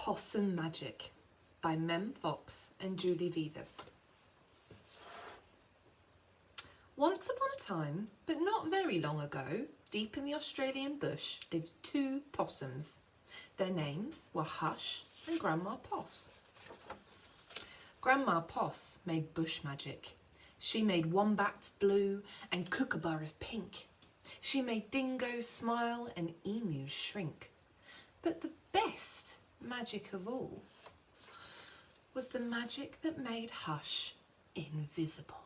Possum Magic by Mem Fox and Julie Vivas. Once upon a time, but not very long ago, deep in the Australian bush lived two possums. Their names were Hush and Grandma Poss. Grandma Poss made bush magic. She made wombats blue and kookaburras pink. She made dingoes smile and emus shrink. But the best magic of all was the magic that made Hush invisible.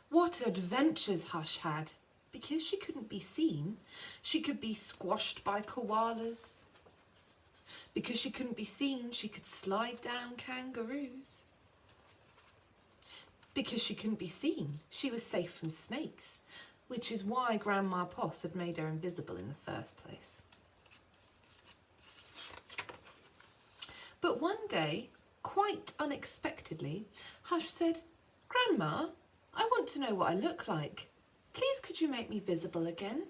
What adventures Hush had! Because she couldn't be seen, she could be squashed by koalas. Because she couldn't be seen, she could slide down kangaroos. Because she couldn't be seen, she was safe from snakes, which is why Grandma Poss had made her invisible in the first place. But one day, quite unexpectedly, Hush said, "Grandma, I want to know what I look like. Please could you make me visible again?"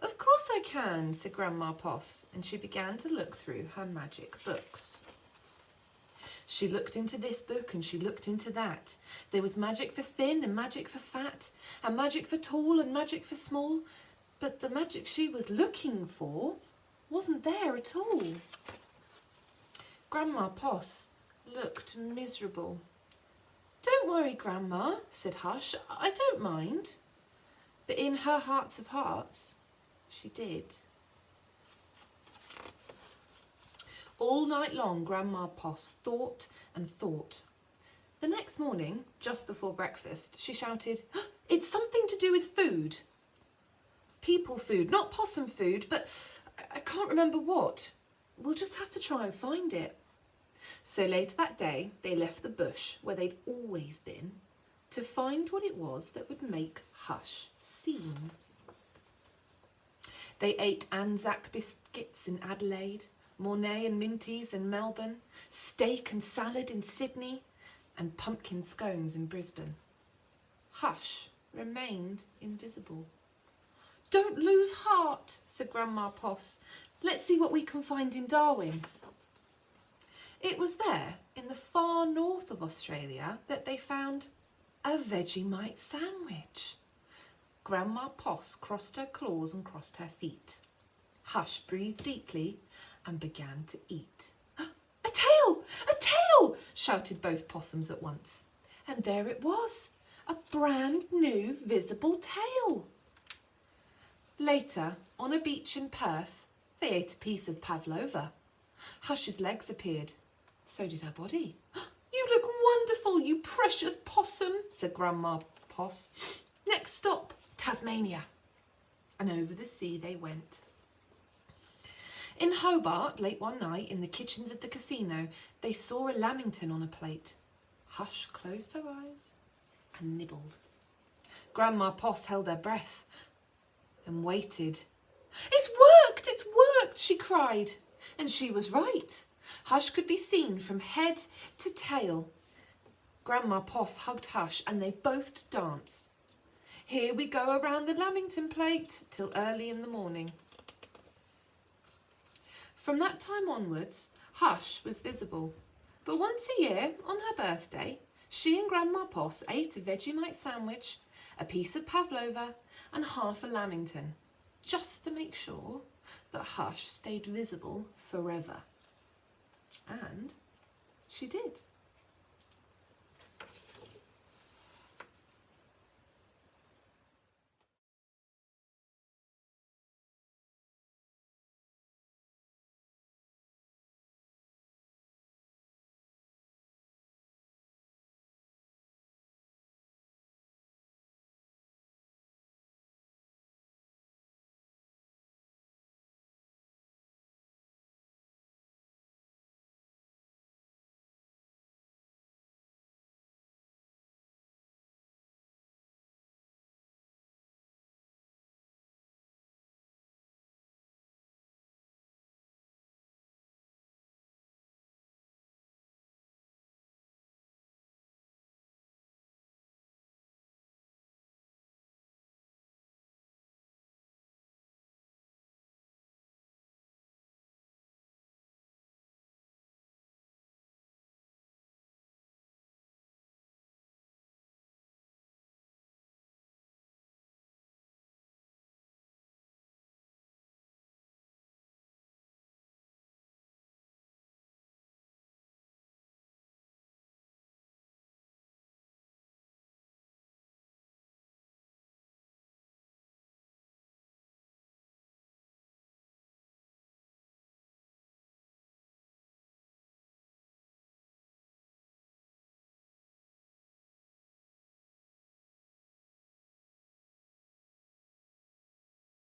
"Of course I can," said Grandma Poss, and she began to look through her magic books. She looked into this book and she looked into that. There was magic for thin and magic for fat, and magic for tall and magic for small, but the magic she was looking for wasn't there at all. Grandma Poss looked miserable. "Don't worry, Grandma," said Hush, "I don't mind." But in her heart of hearts, she did. All night long, Grandma Poss thought and thought. The next morning, just before breakfast, she shouted, "It's something to do with food. People food, not possum food, but I can't remember what. We'll just have to try and find it." So later that day, they left the bush where they'd always been to find what it was that would make Hush seen. They ate Anzac biscuits in Adelaide, Mornay and Minties in Melbourne, steak and salad in Sydney, and pumpkin scones in Brisbane. Hush remained invisible. "Don't lose heart," said Grandma Poss. "Let's see what we can find in Darwin." It was there, in the far north of Australia, that they found a Vegemite sandwich. Grandma Poss crossed her claws and crossed her feet. Hush breathed deeply and began to eat. "A tail! A tail!" shouted both possums at once. And there it was, a brand new visible tail. Later, on a beach in Perth, they ate a piece of pavlova. Hush's legs appeared. So did her body. "You look wonderful, you precious possum," said Grandma Poss. "Next stop, Tasmania." And over the sea they went. In Hobart, late one night, in the kitchens of the casino, they saw a lamington on a plate. Hush closed her eyes and nibbled. Grandma Poss held her breath and waited. "It's worked! It's worked!" she cried. And she was right. Hush could be seen from head to tail. Grandma Poss hugged Hush and they both danced. "Here we go around the lamington plate till early in the morning." From that time onwards, Hush was visible. But once a year, on her birthday, she and Grandma Poss ate a Vegemite sandwich, a piece of pavlova and half a lamington, just to make sure that Hush stayed visible forever. And she did.